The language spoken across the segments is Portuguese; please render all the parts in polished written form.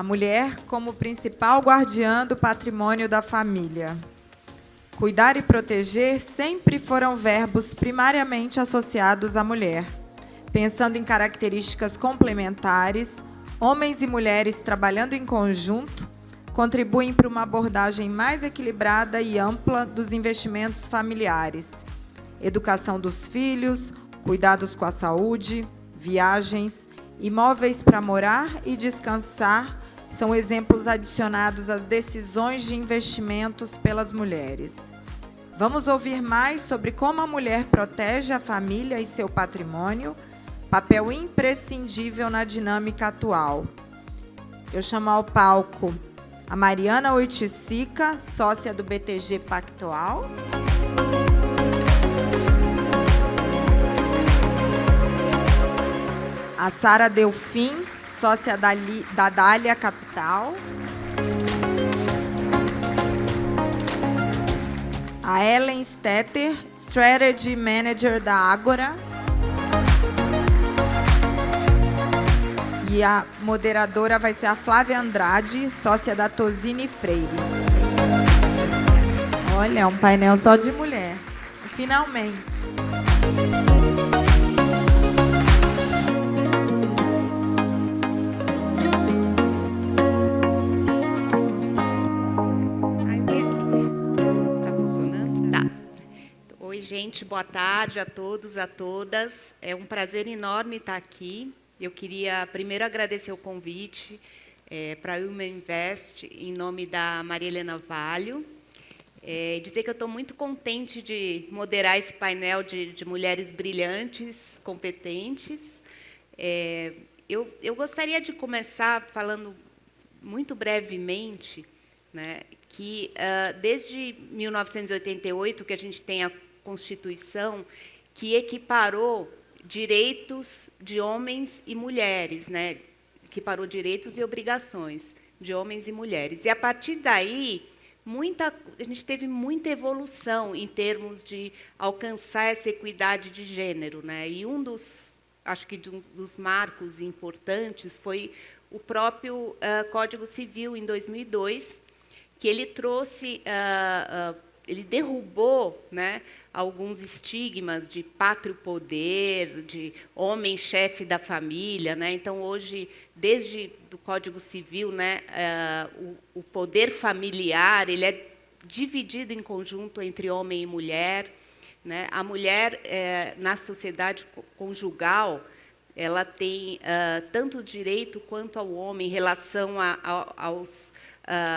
mulher como principal guardiã do patrimônio da família. Cuidar e proteger sempre foram verbos primariamente associados à mulher. Pensando em características complementares, homens e mulheres trabalhando em conjunto contribuem para uma abordagem mais equilibrada e ampla dos investimentos familiares. Educação dos filhos, cuidados com a saúde, viagens, imóveis para morar e descansar são exemplos adicionados às decisões de investimentos pelas mulheres. Vamos ouvir mais sobre como a mulher protege a família e seu patrimônio, papel imprescindível na dinâmica atual. Eu chamo ao palco a Mariana Oiticica, sócia do BTG Pactual. A Sara Delfim, sócia da Dália Capital. A Ellen Stetter, Strategy Manager da Ágora. E a moderadora vai ser a Flávia Andrade, sócia da Tosini Freire. Olha, um painel só de mulher. Finalmente. Oi, gente, boa tarde a todos, a todas. É um prazer enorme estar aqui. Eu queria primeiro agradecer o convite para a Women Invest, em nome da Maria Helena Valho. Dizer que eu estou muito contente de moderar esse painel de mulheres brilhantes, competentes. Eu gostaria de começar falando muito brevemente, né, que desde 1988 que a gente tem a Constituição que equiparou direitos de homens e mulheres, né? Equiparou direitos e obrigações de homens e mulheres. E, a partir daí, a gente teve muita evolução em termos de alcançar essa equidade de gênero, né? E acho que dos marcos importantes foi o próprio Código Civil, em 2002, que ele trouxe, ele derrubou, né, alguns estigmas de pátrio poder, de homem-chefe da família, né? Então, hoje, desde o Código Civil, né, o poder familiar ele é dividido em conjunto entre homem e mulher, né? A mulher, na sociedade conjugal, ela tem tanto direito quanto ao homem em relação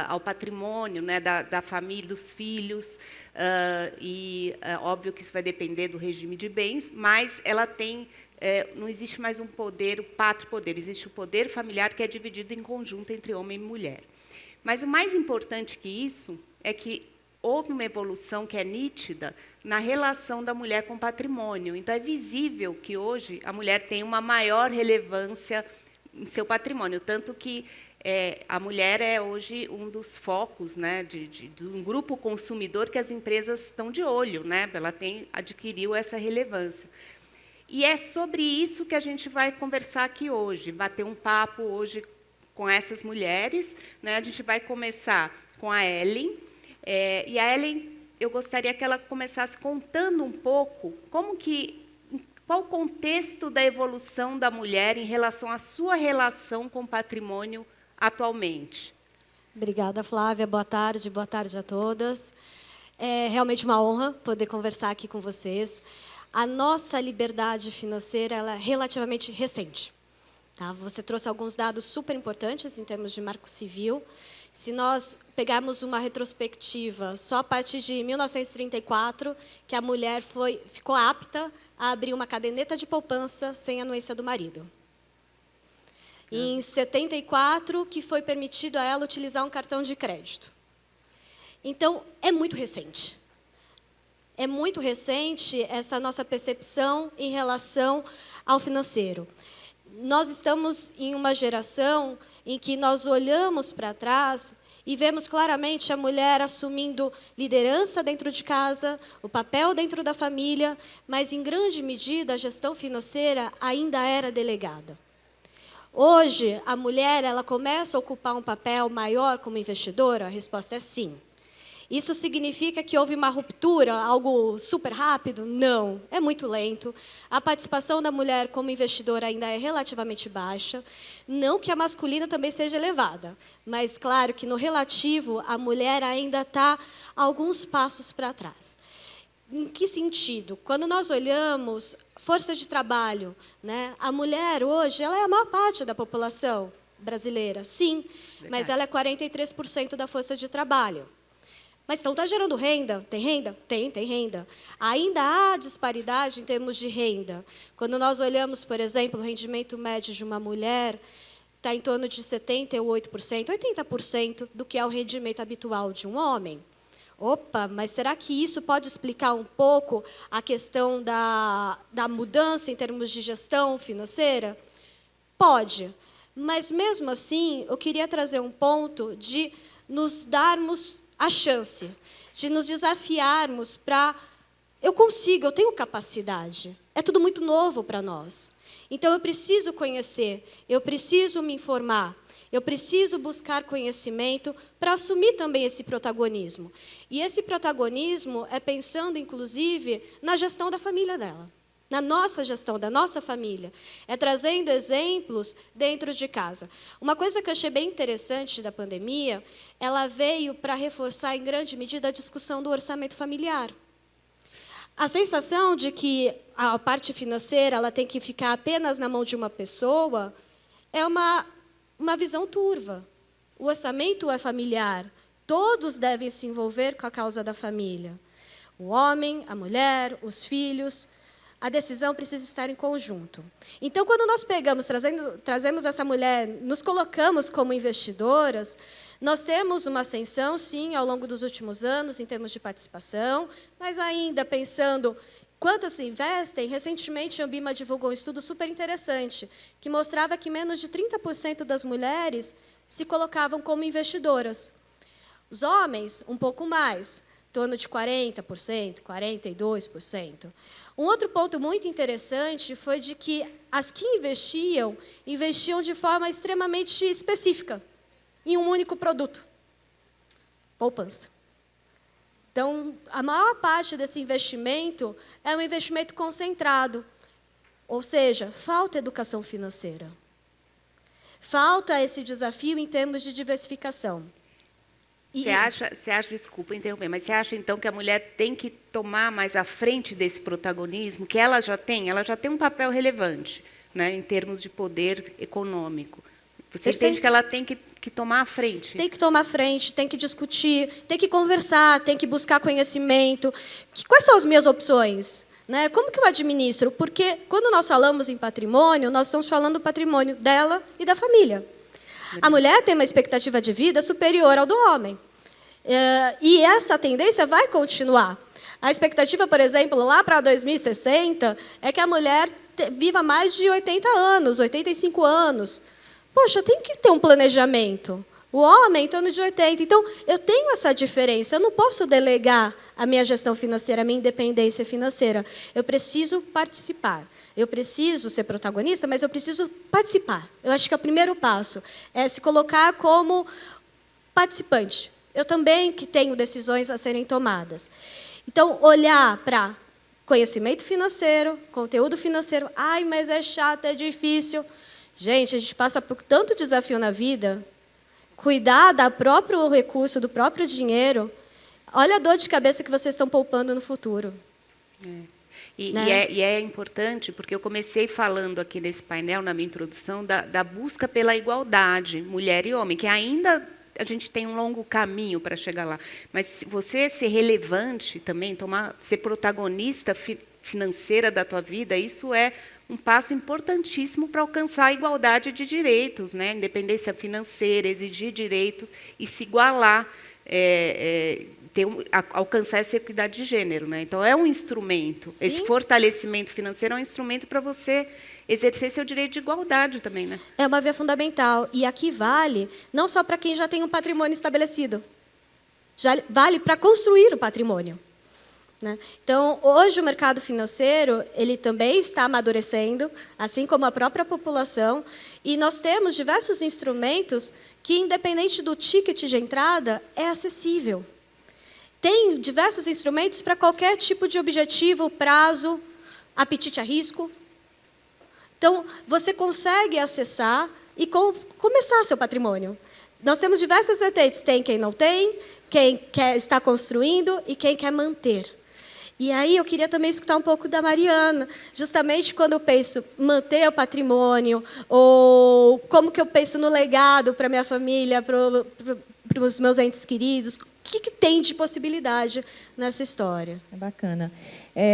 ao patrimônio, né, da família, dos filhos, óbvio que isso vai depender do regime de bens, mas ela tem, não existe mais um poder, o pátrio poder, existe o poder familiar que é dividido em conjunto entre homem e mulher. Mas o mais importante que isso é que houve uma evolução que é nítida na relação da mulher com o patrimônio. Então, é visível que hoje a mulher tem uma maior relevância em seu patrimônio, tanto que a mulher é hoje um dos focos, né, de um grupo consumidor que as empresas estão de olho, né? Ela adquiriu essa relevância. E é sobre isso que a gente vai conversar aqui hoje, bater um papo hoje com essas mulheres, né? A gente vai começar com a Ellen. E a Ellen, eu gostaria que ela começasse contando um pouco qual o contexto da evolução da mulher em relação à sua relação com o patrimônio atualmente. Obrigada, Flávia. Boa tarde a todas. É realmente uma honra poder conversar aqui com vocês. A nossa liberdade financeira ela é relativamente recente. Tá? Você trouxe alguns dados super importantes em termos de marco civil. Se nós pegarmos uma retrospectiva, só a partir de 1934, que a mulher ficou apta a abrir uma caderneta de poupança sem anuência do marido. Em 74, que foi permitido a ela utilizar um cartão de crédito. Então, é muito recente. É muito recente essa nossa percepção em relação ao financeiro. Nós estamos em uma geração em que nós olhamos para trás e vemos claramente a mulher assumindo liderança dentro de casa, o papel dentro da família, mas, em grande medida, a gestão financeira ainda era delegada. Hoje, a mulher ela começa a ocupar um papel maior como investidora? A resposta é sim. Isso significa que houve uma ruptura, algo super rápido? Não, é muito lento. A participação da mulher como investidora ainda é relativamente baixa. Não que a masculina também seja elevada, mas, claro, que no relativo, a mulher ainda está alguns passos para trás. Em que sentido? Quando nós olhamos força de trabalho, né, a mulher hoje ela é a maior parte da população brasileira, sim, mas ela é 43% da força de trabalho. Mas então está gerando renda? Tem renda? Tem renda. Ainda há disparidade em termos de renda. Quando nós olhamos, por exemplo, o rendimento médio de uma mulher, está em torno de 78%, 80% do que é o rendimento habitual de um homem. Opa, mas será que isso pode explicar um pouco a questão da mudança em termos de gestão financeira? Pode. Mas, mesmo assim, eu queria trazer um ponto de nos darmos a chance, de nos desafiarmos para... Eu consigo, eu tenho capacidade. É tudo muito novo para nós. Então, eu preciso conhecer, eu preciso me informar, eu preciso buscar conhecimento para assumir também esse protagonismo. E esse protagonismo é pensando, inclusive, na gestão da família dela, na nossa gestão, da nossa família. É trazendo exemplos dentro de casa. Uma coisa que eu achei bem interessante da pandemia, ela veio para reforçar, em grande medida, a discussão do orçamento familiar. A sensação de que a parte financeira ela tem que ficar apenas na mão de uma pessoa é uma visão turva. O orçamento é familiar. Todos devem se envolver com a causa da família. O homem, a mulher, os filhos. A decisão precisa estar em conjunto. Então, quando nós trazemos essa mulher, nos colocamos como investidoras, nós temos uma ascensão, sim, ao longo dos últimos anos, em termos de participação, mas ainda pensando quantas se investem, recentemente a Ambima divulgou um estudo super interessante, que mostrava que menos de 30% das mulheres se colocavam como investidoras. Os homens, um pouco mais, em torno de 40%, 42%. Um outro ponto muito interessante foi de que as que investiam de forma extremamente específica, em um único produto, poupança. Então, a maior parte desse investimento é um investimento concentrado, ou seja, falta educação financeira. Falta esse desafio em termos de diversificação. Você acha, desculpa interromper, mas você acha, então, que a mulher tem que tomar mais à frente desse protagonismo, que ela já tem um papel relevante, né, em termos de poder econômico? Você entende que ela tem que tomar a frente? Tem que tomar a frente, tem que discutir, tem que conversar, tem que buscar conhecimento. Quais são as minhas opções? Né? Como que eu administro? Porque, quando nós falamos em patrimônio, nós estamos falando do patrimônio dela e da família. A mulher tem uma expectativa de vida superior ao do homem. E essa tendência vai continuar. A expectativa, por exemplo, lá para 2060, é que a mulher viva mais de 80 anos, 85 anos. Poxa, eu tenho que ter um planejamento. O homem, em torno de 80. Então, eu tenho essa diferença. Eu não posso delegar a minha gestão financeira, a minha independência financeira. Eu preciso participar. Eu preciso ser protagonista, mas eu preciso participar. Eu acho que o primeiro passo é se colocar como participante. Eu também que tenho decisões a serem tomadas. Então, olhar para conhecimento financeiro, conteúdo financeiro. Ai, mas é chato, é difícil. Gente, a gente passa por tanto desafio na vida. Cuidar do próprio recurso, do próprio dinheiro. Olha a dor de cabeça que vocês estão poupando no futuro. E é importante, porque eu comecei falando aqui nesse painel, na minha introdução, da busca pela igualdade, mulher e homem, que ainda a gente tem um longo caminho para chegar lá. Mas você ser relevante também, ser protagonista financeira da tua vida, isso é um passo importantíssimo para alcançar a igualdade de direitos, né? Independência financeira, exigir direitos e se igualar, alcançar essa equidade de gênero, né? Então, é um instrumento. Sim. Esse fortalecimento financeiro é um instrumento para você exercer seu direito de igualdade também, né? É uma via fundamental. E aqui vale não só para quem já tem um patrimônio estabelecido. Já vale para construir o patrimônio. né? Então, hoje o mercado financeiro ele também está amadurecendo, assim como a própria população, e nós temos diversos instrumentos que, independente do ticket de entrada, é acessível. Tem diversos instrumentos para qualquer tipo de objetivo, prazo, apetite a risco. Então, você consegue acessar e começar seu patrimônio. Nós temos diversas vertentes. Tem quem não tem, quem está construindo e quem quer manter. E aí eu queria também escutar um pouco da Mariana, justamente quando eu penso manter o patrimônio, ou como que eu penso no legado para minha família, para os meus entes queridos. O que tem de possibilidade nessa história? É bacana.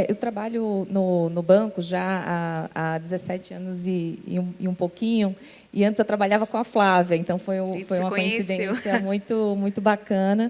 Eu trabalho no banco já há 17 anos e um pouquinho, e antes eu trabalhava com a Flávia, então foi uma coincidência muito bacana.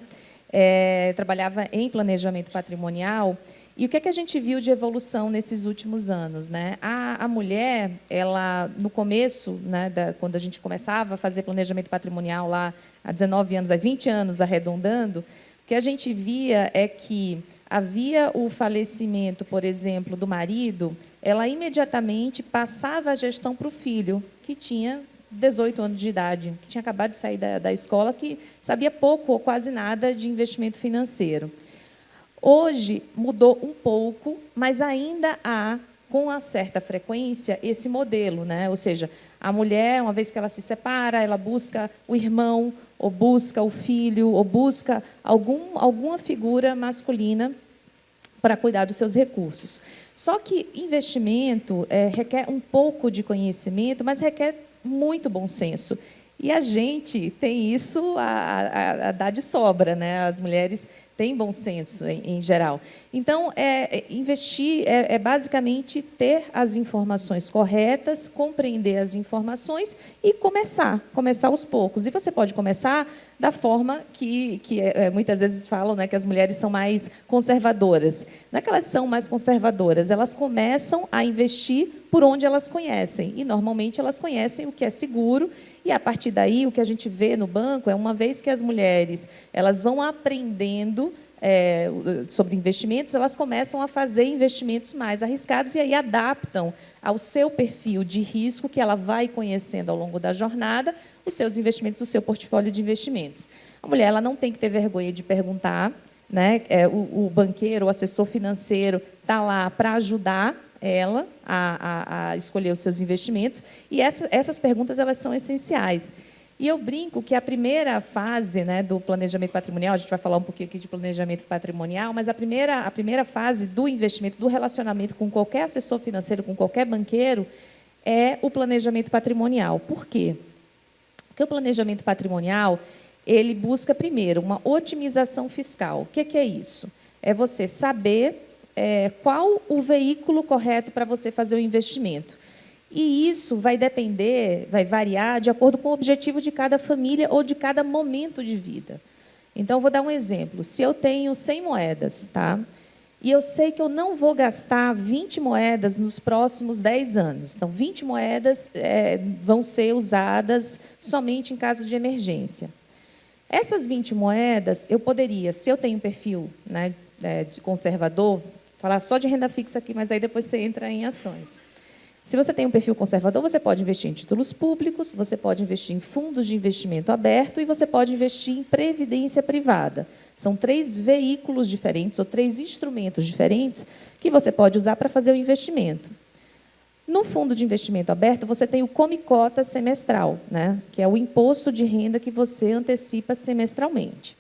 Trabalhava em planejamento patrimonial. E o que é que a gente viu de evolução nesses últimos anos, né? A mulher, ela no começo, né, quando a gente começava a fazer planejamento patrimonial lá há 19 anos, há 20 anos arredondando, o que a gente via é que havia o falecimento, por exemplo, do marido, ela imediatamente passava a gestão para o filho, que tinha 18 anos de idade, que tinha acabado de sair da escola, que sabia pouco ou quase nada de investimento financeiro. Hoje mudou um pouco, mas ainda há, com uma certa frequência, esse modelo, né? Ou seja, a mulher, uma vez que ela se separa, ela busca o irmão, ou busca o filho, ou busca alguma figura masculina para cuidar dos seus recursos. Só que investimento requer um pouco de conhecimento, mas requer muito bom senso. E a gente tem isso a dar de sobra, né? As mulheres têm bom senso, em geral. Então, investir é basicamente ter as informações corretas, compreender as informações e começar aos poucos. E você pode começar da forma que muitas vezes falam, né, que as mulheres são mais conservadoras. Não é que elas são mais conservadoras, elas começam a investir por onde elas conhecem. E, normalmente, elas conhecem o que é seguro. E, a partir daí, o que a gente vê no banco é, uma vez que as mulheres elas vão aprendendo sobre investimentos, elas começam a fazer investimentos mais arriscados e aí adaptam ao seu perfil de risco que ela vai conhecendo ao longo da jornada os seus investimentos, o seu portfólio de investimentos. A mulher ela não tem que ter vergonha de perguntar, né? O banqueiro, o assessor financeiro está lá para ajudar ela a escolher os seus investimentos, e essas perguntas elas são essenciais. E eu brinco que a primeira fase, né, do planejamento patrimonial, a gente vai falar um pouquinho aqui de planejamento patrimonial, mas a primeira fase do investimento, do relacionamento com qualquer assessor financeiro, com qualquer banqueiro, é o planejamento patrimonial. Por quê? Porque o planejamento patrimonial ele busca, primeiro, uma otimização fiscal. O que é isso? É você saber qual o veículo correto para você fazer o investimento. E isso vai depender, vai variar de acordo com o objetivo de cada família ou de cada momento de vida. Então, vou dar um exemplo. Se eu tenho 100 moedas, tá? E eu sei que eu não vou gastar 20 moedas nos próximos 10 anos. Então, 20 moedas vão ser usadas somente em caso de emergência. Essas 20 moedas, eu poderia, se eu tenho um perfil, né, de conservador, falar só de renda fixa aqui, mas aí depois você entra em ações. Se você tem um perfil conservador, você pode investir em títulos públicos, você pode investir em fundos de investimento aberto e você pode investir em previdência privada. São 3 veículos diferentes ou 3 instrumentos diferentes que você pode usar para fazer o investimento. No fundo de investimento aberto, você tem o come-cota semestral, né, que é o imposto de renda que você antecipa semestralmente.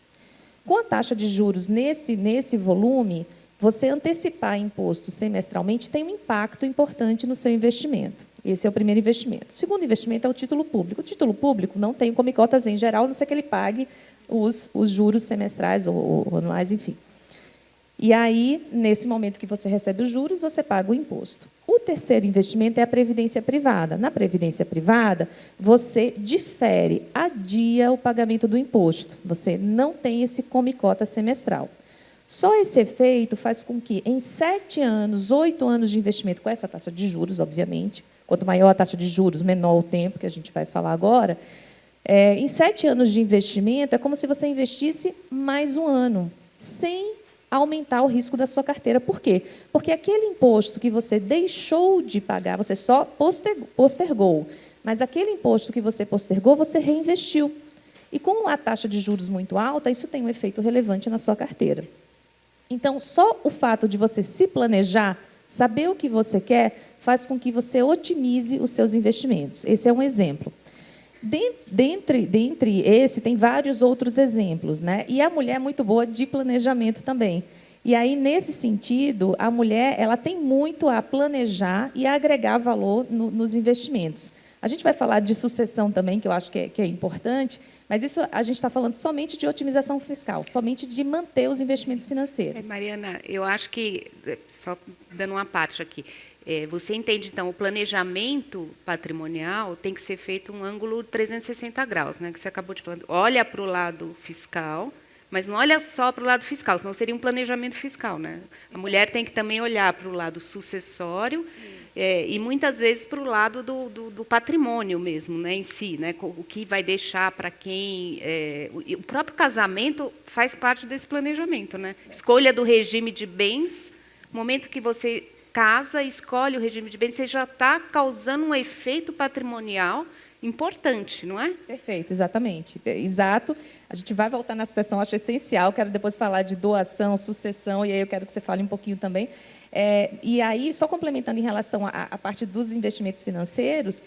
Com a taxa de juros nesse volume, você antecipar imposto semestralmente tem um impacto importante no seu investimento. Esse é o primeiro investimento. O segundo investimento é o título público. O título público não tem come-cotas em geral, a não ser que ele pague os juros semestrais ou anuais, enfim. E aí, nesse momento que você recebe os juros, você paga o imposto. O terceiro investimento é a previdência privada. Na previdência privada, você difere, adia o pagamento do imposto. Você não tem esse come-cota semestral. Só esse efeito faz com que, em 7 anos, 8 anos de investimento, com essa taxa de juros, obviamente, quanto maior a taxa de juros, menor o tempo, que a gente vai falar agora, em 7 anos de investimento, é como se você investisse mais um ano, sem aumentar o risco da sua carteira. Por quê? Porque aquele imposto que você deixou de pagar, você só postergou, mas aquele imposto que você postergou, você reinvestiu. E com a taxa de juros muito alta, isso tem um efeito relevante na sua carteira. Então, só o fato de você se planejar, saber o que você quer, faz com que você otimize os seus investimentos. Esse é um exemplo. Dentre esse, tem vários outros exemplos, né? E a mulher é muito boa de planejamento também. E aí, nesse sentido, a mulher ela tem muito a planejar e a agregar valor nos investimentos. A gente vai falar de sucessão também, que eu acho que é importante, mas isso a gente está falando somente de otimização fiscal, somente de manter os investimentos financeiros. Mariana, eu acho que, só dando uma parte aqui, você entende, então, o planejamento patrimonial tem que ser feito um ângulo 360 graus, né, que você acabou de falar. Olha para o lado fiscal, mas não olha só para o lado fiscal, senão seria um planejamento fiscal, né? A mulher tem que também olhar para o lado sucessório e, muitas vezes, para o lado do patrimônio mesmo, né, em si, né, o que vai deixar para quem... o próprio casamento faz parte desse planejamento, né? Escolha do regime de bens, no momento que você casa, escolhe o regime de bens, você já está causando um efeito patrimonial importante, não é? Perfeito, exatamente. Exato. A gente vai voltar na sucessão, acho essencial. Quero depois falar de doação, sucessão, e aí eu quero que você fale um pouquinho também. E aí, só complementando em relação à parte dos investimentos financeiros,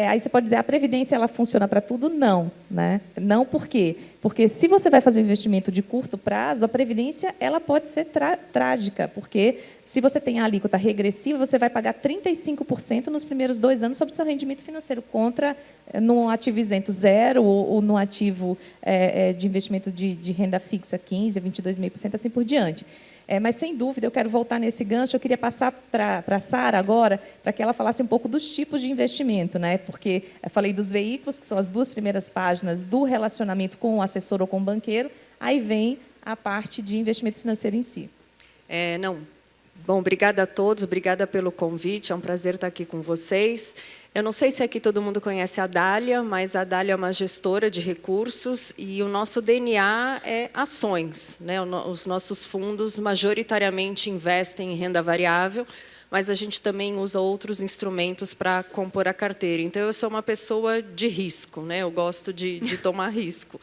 aí você pode dizer, a Previdência ela funciona para tudo? Não. Né? Não por quê? Porque se você vai fazer um investimento de curto prazo, a Previdência ela pode ser trágica, porque se você tem a alíquota regressiva, você vai pagar 35% nos primeiros 2 anos sobre o seu rendimento financeiro, contra no ativo isento 0 ou no ativo de investimento de renda fixa 15%, 22,5%, assim por diante. Mas, sem dúvida, eu quero voltar nesse gancho. Eu queria passar para a Sara agora, para que ela falasse um pouco dos tipos de investimento, né? Porque eu falei dos veículos, que são as 2 primeiras páginas do relacionamento com o assessor ou com o banqueiro, aí vem a parte de investimento financeiro em si. Bom, obrigada a todos, obrigada pelo convite, é um prazer estar aqui com vocês. Eu não sei se aqui todo mundo conhece a Dália, mas a Dália é uma gestora de recursos e o nosso DNA é ações, né? Os nossos fundos majoritariamente investem em renda variável, mas a gente também usa outros instrumentos para compor a carteira. Então, eu sou uma pessoa de risco, né? Eu gosto de tomar risco.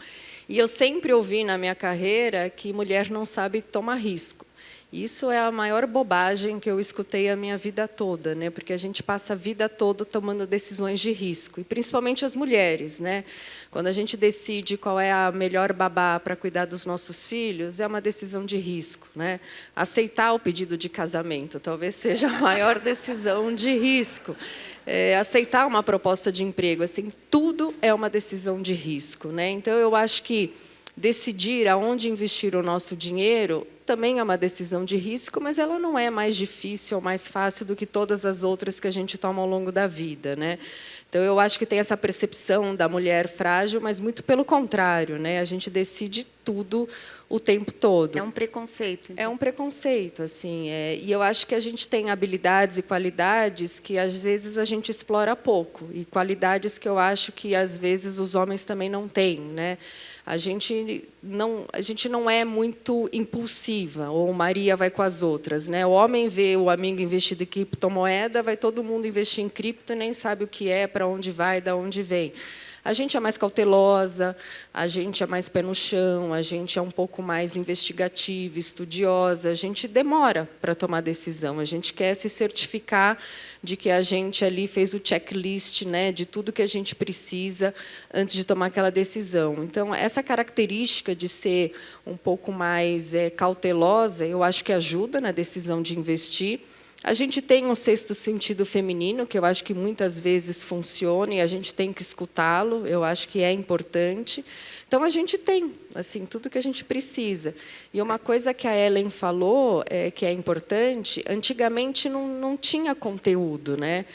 E eu sempre ouvi na minha carreira que mulher não sabe tomar risco. Isso é a maior bobagem que eu escutei a minha vida toda, né? Porque a gente passa a vida toda tomando decisões de risco, e principalmente as mulheres, né? Quando a gente decide qual é a melhor babá para cuidar dos nossos filhos, é uma decisão de risco, né? Aceitar o pedido de casamento talvez seja a maior decisão de risco. Aceitar uma proposta de emprego, assim, tudo é uma decisão de risco, né? Então, eu acho que decidir aonde investir o nosso dinheiro também é uma decisão de risco, mas ela não é mais difícil ou mais fácil do que todas as outras que a gente toma ao longo da vida, né? Então, eu acho que tem essa percepção da mulher frágil, mas muito pelo contrário, né? A gente decide tudo o tempo todo. É um preconceito. Então. É um preconceito, assim. E eu acho que a gente tem habilidades e qualidades que, às vezes, a gente explora pouco, e qualidades que eu acho que, às vezes, os homens também não têm, né? A gente não é muito impulsiva, ou Maria vai com as outras, né? O homem vê o amigo investido em criptomoeda, vai todo mundo investir em cripto e nem sabe o que é, para onde vai, de onde vem. A gente é mais cautelosa, a gente é mais pé no chão, a gente é um pouco mais investigativa, estudiosa, a gente demora para tomar decisão, a gente quer se certificar de que a gente ali fez o checklist, né, de tudo que a gente precisa antes de tomar aquela decisão. Então, essa característica de ser um pouco mais cautelosa, eu acho que ajuda na decisão de investir. A gente tem um sexto sentido feminino, que eu acho que muitas vezes funciona, e a gente tem que escutá-lo, eu acho que é importante. Então, a gente tem assim, tudo que a gente precisa. E uma coisa que a Ellen falou, que é importante, antigamente não tinha conteúdo, né?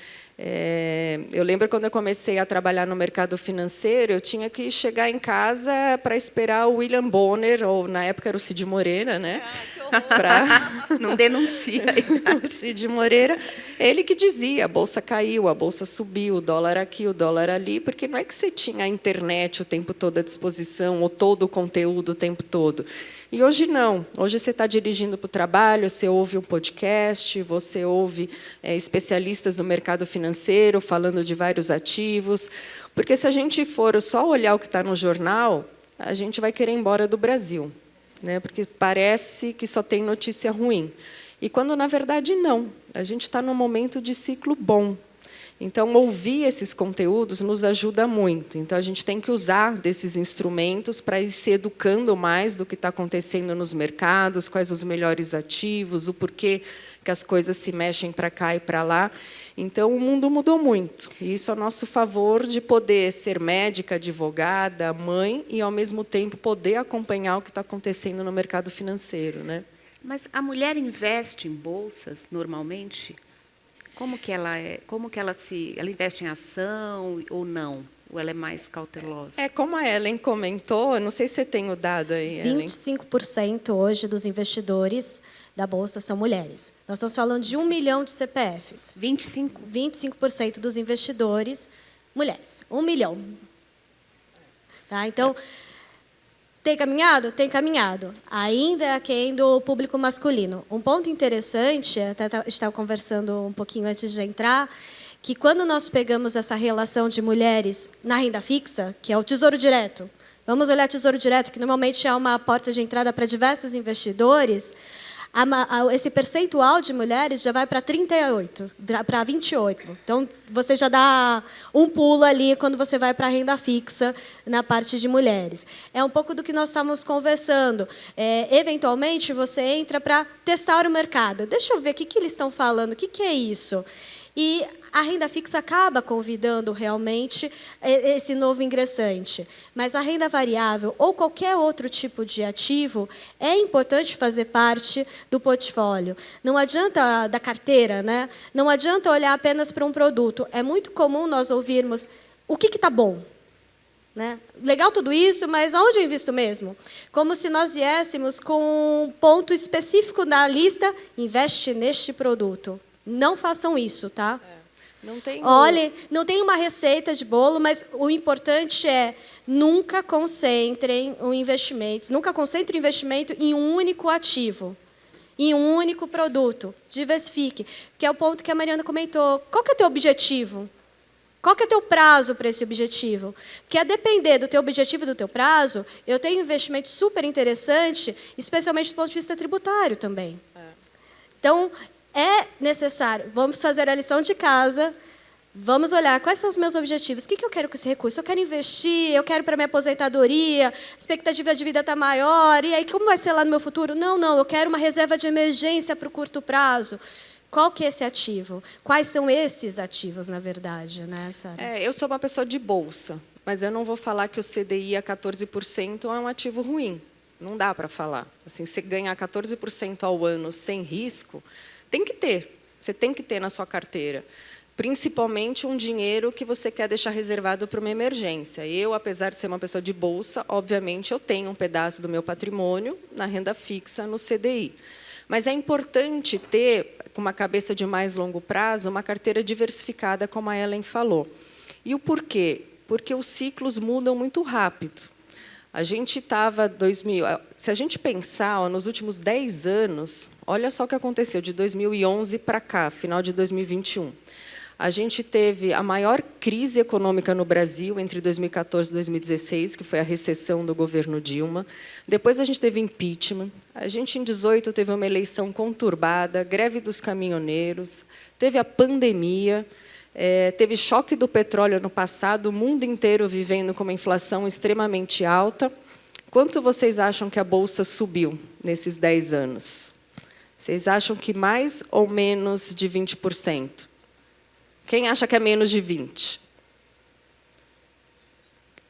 Eu lembro quando eu comecei a trabalhar no mercado financeiro, eu tinha que chegar em casa para esperar o William Bonner, ou na época era o Cid Moreira, né? Não denuncia. O Cid Moreira, ele que dizia, a bolsa caiu, a bolsa subiu, o dólar aqui, o dólar ali, porque não é que você tinha a internet o tempo todo à disposição, ou todo o conteúdo o tempo todo. E hoje não. Hoje você está dirigindo para o trabalho, você ouve um podcast, você ouve especialistas do mercado financeiro falando de vários ativos. Porque se a gente for só olhar o que está no jornal, a gente vai querer ir embora do Brasil, né? Porque parece que só tem notícia ruim. E quando, na verdade, não. A gente está num momento de ciclo bom. Então, ouvir esses conteúdos nos ajuda muito. Então, a gente tem que usar desses instrumentos para ir se educando mais do que está acontecendo nos mercados, quais os melhores ativos, o porquê que as coisas se mexem para cá e para lá. Então, o mundo mudou muito. E isso é a nosso favor de poder ser médica, advogada, mãe, e, ao mesmo tempo, poder acompanhar o que está acontecendo no mercado financeiro, né? Mas a mulher investe em bolsas, normalmente? Como que ela investe em ação ou não? Ou ela é mais cautelosa? Como a Ellen comentou, não sei se você tem o dado aí, Ellen. 25% hoje dos investidores da Bolsa são mulheres. Nós estamos falando de 1 milhão de CPFs. 25? 25% dos investidores, mulheres. 1 milhão. Tá? Então, tem caminhado? Tem caminhado. Ainda é aquém do público masculino. Um ponto interessante, até estava conversando um pouquinho antes de entrar, que quando nós pegamos essa relação de mulheres na renda fixa, que é o Tesouro Direto, vamos olhar Tesouro Direto, que normalmente é uma porta de entrada para diversos investidores, esse percentual de mulheres já vai para 38%, para 28%. Então, você já dá um pulo ali quando você vai para a renda fixa na parte de mulheres. É um pouco do que nós estávamos conversando. Eventualmente, você entra para testar o mercado. Deixa eu ver o que eles estão falando, o que é isso? E a renda fixa acaba convidando realmente esse novo ingressante. Mas a renda variável ou qualquer outro tipo de ativo é importante fazer parte do portfólio. Não adianta da carteira, né? Não adianta olhar apenas para um produto. É muito comum nós ouvirmos o que está bom. Né? Legal tudo isso, mas aonde eu invisto mesmo? Como se nós viéssemos com um ponto específico na lista, investe neste produto. Não façam isso, tá? Olhe, não tem uma receita de bolo, mas o importante é nunca concentrem o investimento em um único ativo, em um único produto. Diversifique, que é o ponto que a Mariana comentou. Qual que é o teu objetivo? Qual que é o teu prazo para esse objetivo? Porque a depender do teu objetivo e do teu prazo, eu tenho um investimento super interessante, especialmente do ponto de vista tributário também. Então, é necessário, vamos fazer a lição de casa, vamos olhar quais são os meus objetivos, o que eu quero com esse recurso? Eu quero investir, eu quero para minha aposentadoria, a expectativa de vida está maior, e aí como vai ser lá no meu futuro? Não, eu quero uma reserva de emergência para o curto prazo. Qual que é esse ativo? Quais são esses ativos, na verdade, né, Sara? Eu sou uma pessoa de bolsa, mas eu não vou falar que o CDI a 14% é um ativo ruim. Não dá para falar. Assim, você ganhar 14% ao ano sem risco, tem que ter. Você tem que ter na sua carteira. Principalmente um dinheiro que você quer deixar reservado para uma emergência. Eu, apesar de ser uma pessoa de bolsa, obviamente, eu tenho um pedaço do meu patrimônio na renda fixa, no CDI. Mas é importante ter, com uma cabeça de mais longo prazo, uma carteira diversificada, como a Ellen falou. E o porquê? Porque os ciclos mudam muito rápido. A gente estava, se a gente pensar, nos últimos 10 anos, olha só o que aconteceu de 2011 para cá, final de 2021. A gente teve a maior crise econômica no Brasil entre 2014 e 2016, que foi a recessão do governo Dilma. Depois a gente teve impeachment. A gente, em 2018, teve uma eleição conturbada, greve dos caminhoneiros, teve a pandemia. Teve choque do petróleo no passado, o mundo inteiro vivendo com uma inflação extremamente alta. Quanto vocês acham que a Bolsa subiu nesses 10 anos? Vocês acham que mais ou menos de 20%? Quem acha que é menos de 20%?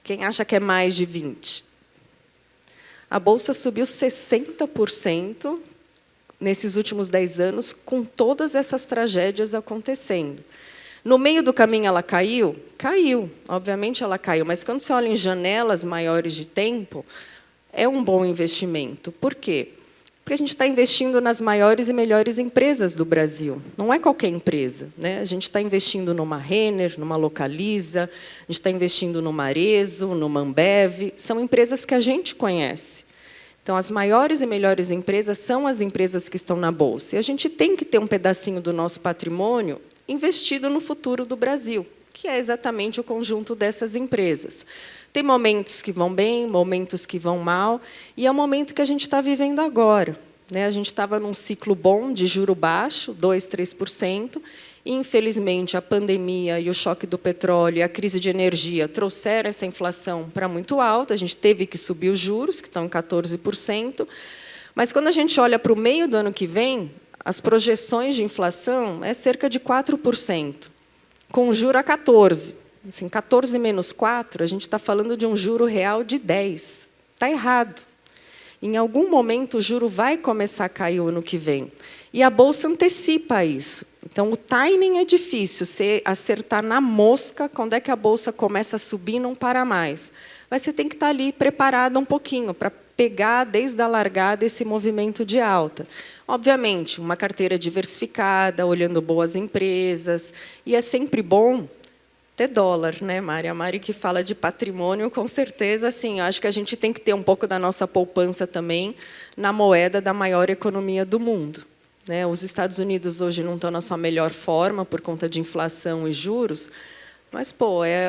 Quem acha que é mais de 20%? A Bolsa subiu 60% nesses últimos 10 anos, com todas essas tragédias acontecendo. No meio do caminho ela caiu? Caiu, obviamente ela caiu, mas quando você olha em janelas maiores de tempo, é um bom investimento. Por quê? Porque a gente está investindo nas maiores e melhores empresas do Brasil. Não é qualquer empresa, né? A gente está investindo numa Renner, numa Localiza, a gente está investindo numa Arezzo, numa Ambev. São empresas que a gente conhece. Então, Então, as maiores e melhores empresas são as empresas que estão na Bolsa. E a gente tem que ter um pedacinho do nosso patrimônio investido no futuro do Brasil, que é exatamente o conjunto dessas empresas. Tem momentos que vão bem, momentos que vão mal, e é o momento que a gente está vivendo agora. A gente estava num ciclo bom de juro baixo, 2%, 3%, e, infelizmente, a pandemia e o choque do petróleo e a crise de energia trouxeram essa inflação para muito alta, a gente teve que subir os juros, que estão em 14%, mas, quando a gente olha para o meio do ano que vem, as projeções de inflação é cerca de 4%, com o juro a 14%. Assim, 14 menos 4, a gente está falando de um juro real de 10%. Está errado. Em algum momento, o juro vai começar a cair o ano que vem. E a Bolsa antecipa isso. Então, o timing é difícil, você acertar na mosca quando é que a Bolsa começa a subir e não para mais. Mas você tem que estar ali preparado um pouquinho para pegar, desde a largada, esse movimento de alta. Obviamente, uma carteira diversificada, olhando boas empresas. E é sempre bom ter dólar, né, Mari? A Mari que fala de patrimônio, com certeza, assim, acho que a gente tem que ter um pouco da nossa poupança também na moeda da maior economia do mundo. Os Estados Unidos hoje não estão na sua melhor forma por conta de inflação e juros, mas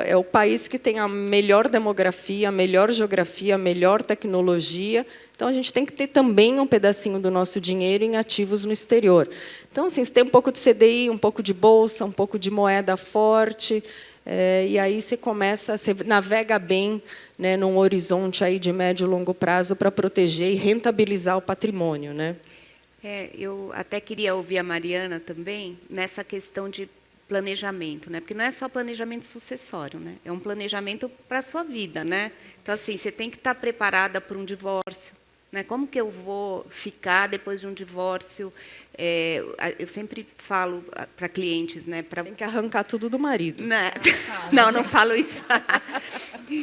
é o país que tem a melhor demografia, a melhor geografia, a melhor tecnologia. Então, a gente tem que ter também um pedacinho do nosso dinheiro em ativos no exterior. Então, assim, você tem um pouco de CDI, um pouco de bolsa, um pouco de moeda forte. E aí você navega bem, num horizonte aí de médio e longo prazo para proteger e rentabilizar o patrimônio, né? Eu até queria ouvir a Mariana também nessa questão de planejamento, porque não é só planejamento sucessório, é um planejamento para a sua vida, Então, assim, você tem que estar preparada para um divórcio. Como que eu vou ficar depois de um divórcio? Eu sempre falo para clientes, Tem que arrancar tudo do marido. Não falo isso.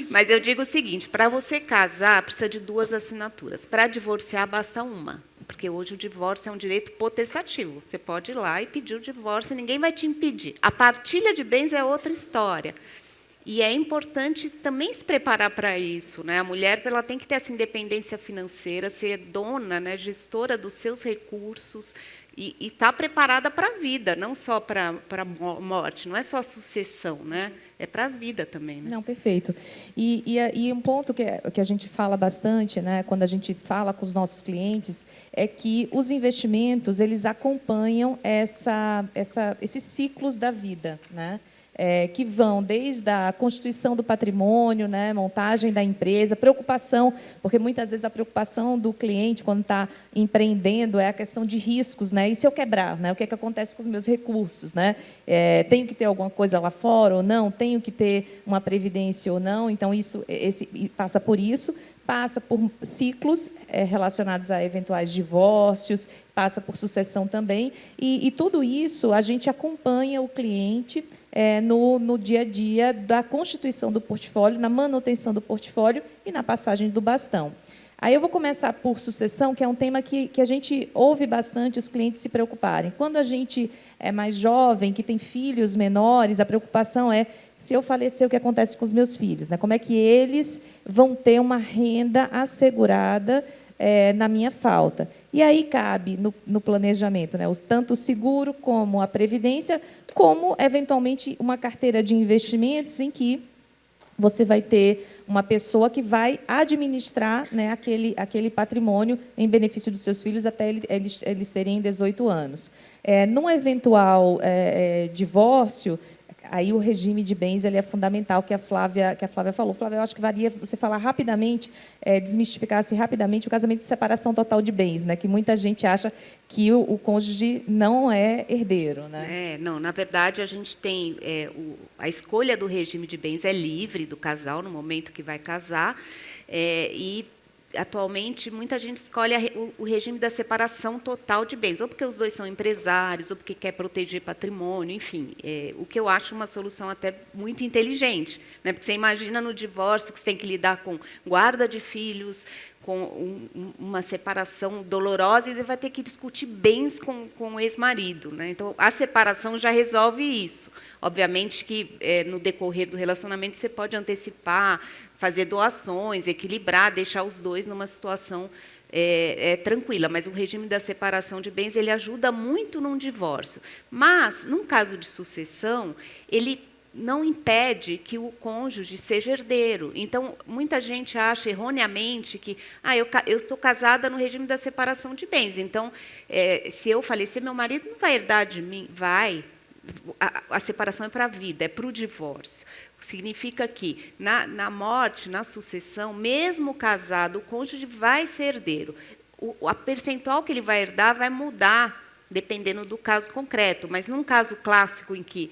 Mas eu digo o seguinte: para você casar, precisa de 2 assinaturas. Para divorciar, basta uma. Porque hoje o divórcio é um direito potestativo. Você pode ir lá e pedir o divórcio, ninguém vai te impedir. A partilha de bens é outra história. E é importante também se preparar para isso. A mulher ela tem que ter essa independência financeira, ser dona, gestora dos seus recursos e estar preparada para a vida, não só para a morte, não é só a sucessão, é para a vida também. Não, perfeito. E um ponto que a gente fala bastante, quando a gente fala com os nossos clientes, é que os investimentos eles acompanham esses ciclos da vida, que vão desde a constituição do patrimônio, montagem da empresa, preocupação, porque muitas vezes a preocupação do cliente, quando está empreendendo, é a questão de riscos. E se eu quebrar? O que é que acontece com os meus recursos? Tenho que ter alguma coisa lá fora ou não? Tenho que ter uma previdência ou não? Então, passa por isso. Passa por ciclos relacionados a eventuais divórcios, passa por sucessão também. E tudo isso a gente acompanha o cliente no dia a dia da constituição do portfólio, na manutenção do portfólio e na passagem do bastão. Aí eu vou começar por sucessão, que é um tema que a gente ouve bastante os clientes se preocuparem. Quando a gente é mais jovem, que tem filhos menores, a preocupação é: se eu falecer, o que acontece com os meus filhos? Como é que eles vão ter uma renda assegurada na minha falta? E aí cabe no planejamento, tanto o seguro como a previdência, como, eventualmente, uma carteira de investimentos em que você vai ter uma pessoa que vai administrar aquele patrimônio em benefício dos seus filhos até eles terem 18 anos. Num eventual divórcio, aí o regime de bens ele é fundamental, que a Flávia falou. Flávia, eu acho que valia você falar rapidamente, desmistificasse rapidamente o casamento de separação total de bens, que muita gente acha que o cônjuge não é herdeiro. Não, na verdade, a gente tem a escolha do regime de bens é livre do casal no momento que vai casar, e atualmente, muita gente escolhe o regime da separação total de bens, ou porque os dois são empresários, ou porque quer proteger patrimônio, enfim. O que eu acho uma solução até muito inteligente, porque você imagina no divórcio que você tem que lidar com guarda de filhos, com uma separação dolorosa, e você vai ter que discutir bens com o ex-marido. Então, a separação já resolve isso. Obviamente que, no decorrer do relacionamento, você pode antecipar, fazer doações, equilibrar, deixar os dois numa situação tranquila, mas o regime da separação de bens ele ajuda muito num divórcio. Mas, num caso de sucessão, ele não impede que o cônjuge seja herdeiro. Então, muita gente acha erroneamente que eu estou casada no regime da separação de bens. Então, se eu falecer, meu marido não vai herdar de mim. Vai. A separação é para a vida, é para o divórcio. Significa que, na morte, na sucessão, mesmo casado, o cônjuge vai ser herdeiro. A percentual que ele vai herdar vai mudar, dependendo do caso concreto. Mas, num caso clássico em que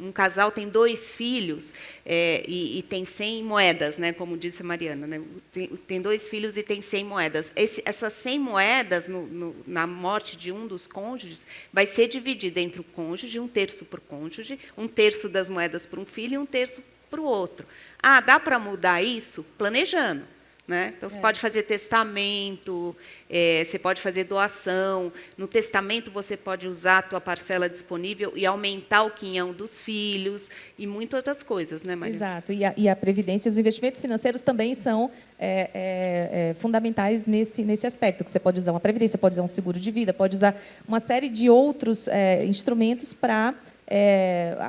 um casal tem 2 filhos e tem 100 moedas, né, como disse a Mariana, né, tem 2 filhos e tem 100 moedas. Essas 100 moedas, na morte de um dos cônjuges, vai ser dividida entre o cônjuge, 1/3 por cônjuge, 1/3 das moedas para um filho e 1/3 para o outro. Dá para mudar isso? Planejando. Né? Então, você pode fazer testamento, você pode fazer doação. No testamento, você pode usar a tua parcela disponível e aumentar o quinhão dos filhos e muitas outras coisas, né, Maria? Exato. E a previdência, os investimentos financeiros também são fundamentais nesse aspecto, que você pode usar uma previdência, pode usar um seguro de vida, pode usar uma série de outros instrumentos para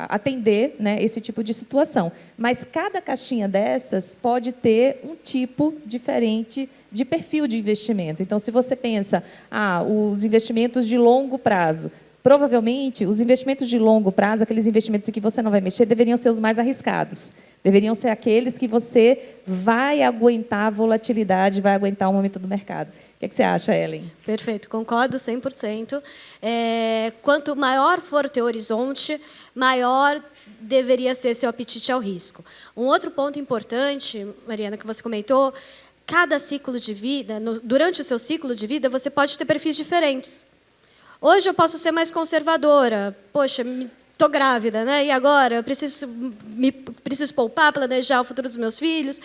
atender, né, esse tipo de situação. Mas cada caixinha dessas pode ter um tipo diferente de perfil de investimento. Então, se você pensa, os investimentos de longo prazo, provavelmente, os investimentos de longo prazo, aqueles investimentos em que você não vai mexer, deveriam ser os mais arriscados. Deveriam ser aqueles que você vai aguentar a volatilidade, vai aguentar o momento do mercado. O que você acha, Ellen? Perfeito, concordo 100%. Quanto maior for o teu horizonte, maior deveria ser seu apetite ao risco. Um outro ponto importante, Mariana, que você comentou, cada ciclo de vida, durante o seu ciclo de vida, você pode ter perfis diferentes. Hoje eu posso ser mais conservadora. Poxa, estou grávida, né? E agora? Eu preciso poupar, planejar o futuro dos meus filhos.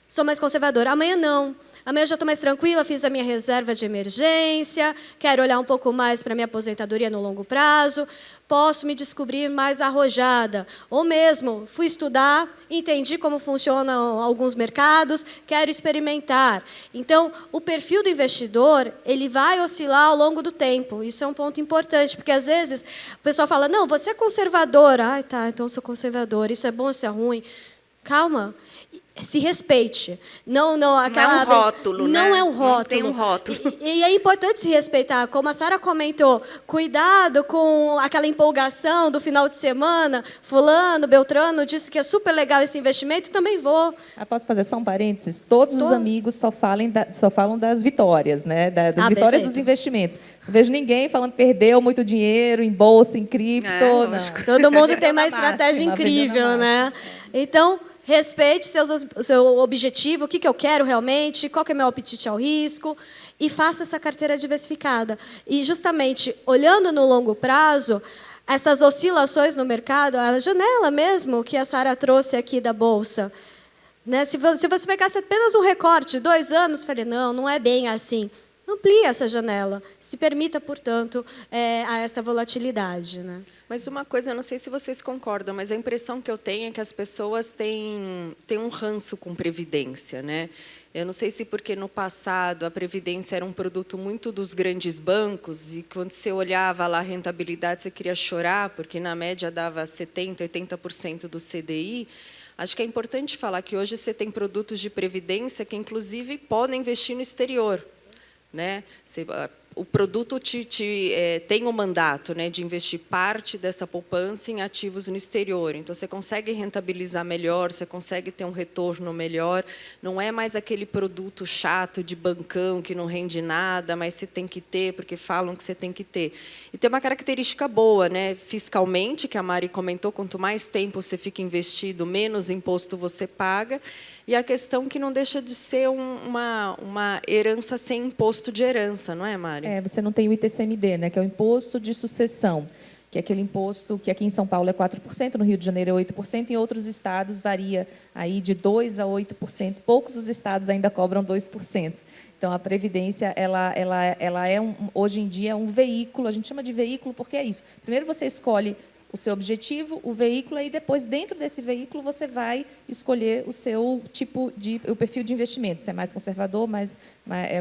Sou mais conservadora. Amanhã não. Amanhã eu já estou mais tranquila, fiz a minha reserva de emergência, quero olhar um pouco mais para a minha aposentadoria no longo prazo, posso me descobrir mais arrojada. Ou mesmo, fui estudar, entendi como funcionam alguns mercados, quero experimentar. Então, o perfil do investidor, ele vai oscilar ao longo do tempo. Isso é um ponto importante, porque às vezes o pessoal fala, não, você é conservadora. Tá, então eu sou conservadora, isso é bom, isso é ruim. Calma. Se respeite. Não é um rótulo, né? Não é um rótulo. Não tem um rótulo. E é importante se respeitar. Como a Sara comentou, cuidado com aquela empolgação do final de semana. Fulano, Beltrano disse que é super legal esse investimento, também vou. Posso fazer só um parênteses? Todos os amigos só falam das vitórias, né? Das vitórias dos investimentos. Não vejo ninguém falando que perdeu muito dinheiro em bolsa, em cripto. Não. Todo mundo tem uma estratégia incrível, né? Então, respeite seu objetivo, o que eu quero realmente, qual que é o meu apetite ao risco, e faça essa carteira diversificada. E, justamente, olhando no longo prazo, essas oscilações no mercado, a janela mesmo que a Sara trouxe aqui da Bolsa, né? Se você pegasse apenas um recorte, 2 anos, falei, não é bem assim. Amplie essa janela, se permita, portanto, a essa volatilidade, né? Mas uma coisa, eu não sei se vocês concordam, mas a impressão que eu tenho é que as pessoas têm um ranço com previdência, né? Eu não sei se porque no passado a previdência era um produto muito dos grandes bancos e quando você olhava lá a rentabilidade você queria chorar, porque na média dava 70%, 80% do CDI. Acho que é importante falar que hoje você tem produtos de previdência que, inclusive, podem investir no exterior, né? O produto tem o mandato, né, de investir parte dessa poupança em ativos no exterior. Então, você consegue rentabilizar melhor, você consegue ter um retorno melhor. Não é mais aquele produto chato de bancão que não rende nada, mas você tem que ter, porque falam que você tem que ter. E tem uma característica boa, né, fiscalmente, que a Mari comentou, quanto mais tempo você fica investido, menos imposto você paga. E a questão que não deixa de ser uma herança sem imposto de herança, não é, Mari? Você não tem o ITCMD, né, que é o imposto de sucessão, que é aquele imposto que aqui em São Paulo é 4%, no Rio de Janeiro é 8%, em outros estados varia aí de 2% a 8%. Poucos os estados ainda cobram 2%. Então, a Previdência, ela hoje em dia, é um veículo, a gente chama de veículo porque é isso. Primeiro, você escolhe o seu objetivo, o veículo, e depois, dentro desse veículo, você vai escolher o seu o perfil de investimento, se é mais conservador, mais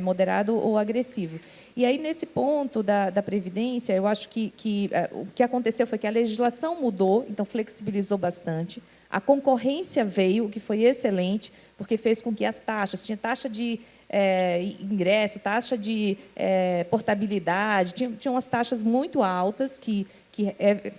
moderado ou agressivo. E aí, nesse ponto da Previdência, eu acho que o que aconteceu foi que a legislação mudou, então flexibilizou bastante, a concorrência veio, o que foi excelente, porque fez com que as taxas, tinha taxa de ingresso, taxa de portabilidade, tinham umas taxas muito altas que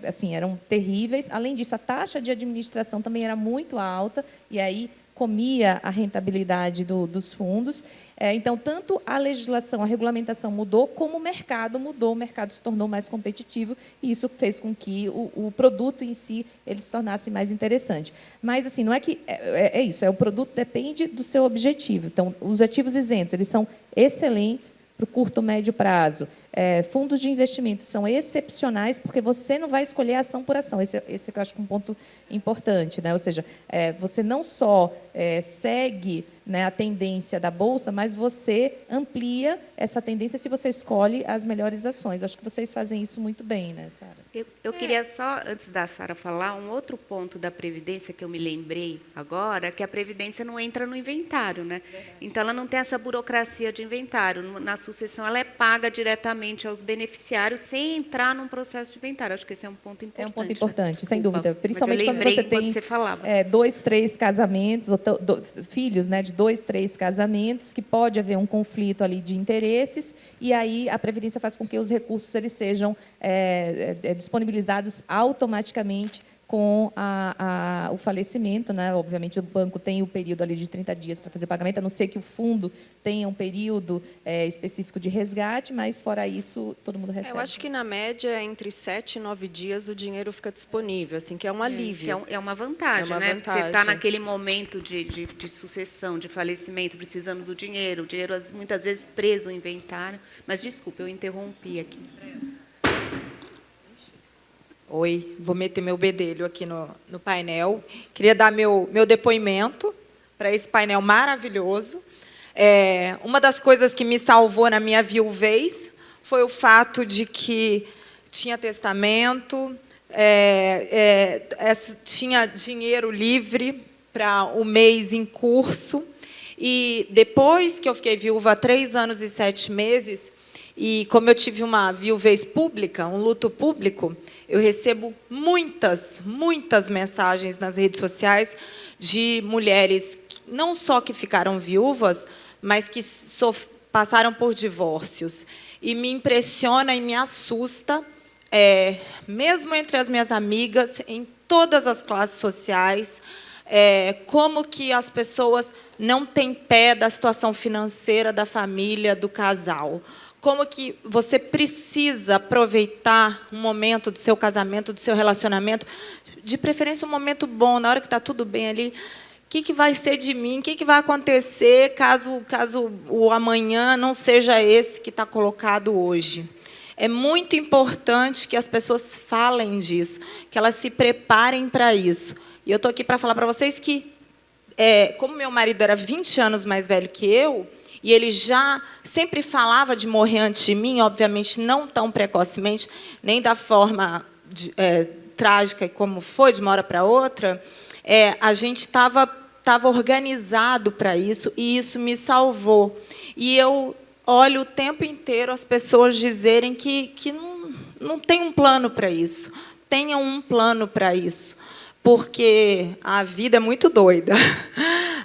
assim, eram terríveis. Além disso, a taxa de administração também era muito alta, e aí comia a rentabilidade dos fundos. Então, tanto a legislação, a regulamentação mudou, como o mercado mudou, o mercado se tornou mais competitivo, e isso fez com que o produto em si ele se tornasse mais interessante. Mas, assim, não é que... É isso, o produto depende do seu objetivo. Então, os ativos isentos, eles são excelentes para o curto, médio prazo. Fundos de investimento são excepcionais, porque você não vai escolher ação por ação. Esse que eu acho que é um ponto importante, né? Ou seja, você não só segue, né, a tendência da Bolsa, mas você amplia essa tendência se você escolhe as melhores ações. Acho que vocês fazem isso muito bem, né, Sara? Eu queria só, antes da Sara falar, um outro ponto da Previdência que eu me lembrei agora, que a Previdência não entra no inventário, né? Então, ela não tem essa burocracia de inventário. Na sucessão, ela é paga diretamente aos beneficiários sem entrar num processo de inventário. Acho que esse é um ponto importante. É um ponto importante, né? sem dúvida. Principalmente quando você tem você falava. 2, 3 casamentos, ou filhos, né, de 2, 3 casamentos, que pode haver um conflito ali de interesses, e aí a Previdência faz com que os recursos eles sejam disponibilizados automaticamente com o falecimento, né? Obviamente, o banco tem o período ali de 30 dias para fazer pagamento, a não ser que o fundo tenha um período específico de resgate, mas, fora isso, todo mundo recebe. Eu acho que, na média, entre 7 e 9 dias, o dinheiro fica disponível, assim, que é um alívio. É uma vantagem, né? Vantagem. Você está naquele momento de sucessão, de falecimento, precisando do dinheiro, o dinheiro, muitas vezes, preso no inventário. Mas, desculpa, eu interrompi aqui. Oi, vou meter meu bedelho aqui no painel. Queria dar meu depoimento para esse painel maravilhoso. Uma das coisas que me salvou na minha viuvez foi o fato de que tinha testamento, tinha dinheiro livre para o mês em curso. E depois que eu fiquei viúva há 3 anos e 7 meses, e como eu tive uma viuvez pública, um luto público, eu recebo muitas mensagens nas redes sociais de mulheres, não só que ficaram viúvas, mas que passaram por divórcios. E me impressiona e me assusta, mesmo entre as minhas amigas, em todas as classes sociais, como que as pessoas não têm pé da situação financeira da família, do casal. Como que você precisa aproveitar um momento do seu casamento, do seu relacionamento, de preferência um momento bom, na hora que está tudo bem ali. O que vai ser de mim? O que vai acontecer caso o amanhã não seja esse que está colocado hoje? É muito importante que as pessoas falem disso, que elas se preparem para isso. E eu estou aqui para falar para vocês que, como meu marido era 20 anos mais velho que eu, e ele já sempre falava de morrer antes de mim, obviamente não tão precocemente, nem da forma trágica como foi, de uma hora para outra, a gente estava organizado para isso, e isso me salvou. E eu olho o tempo inteiro as pessoas dizerem que não tem um plano para isso. Tenham um plano para isso, porque a vida é muito doida.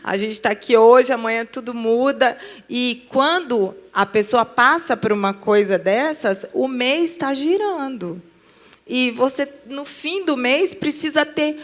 A gente está aqui hoje, amanhã tudo muda, e quando a pessoa passa por uma coisa dessas, o mês está girando. E você, no fim do mês, precisa ter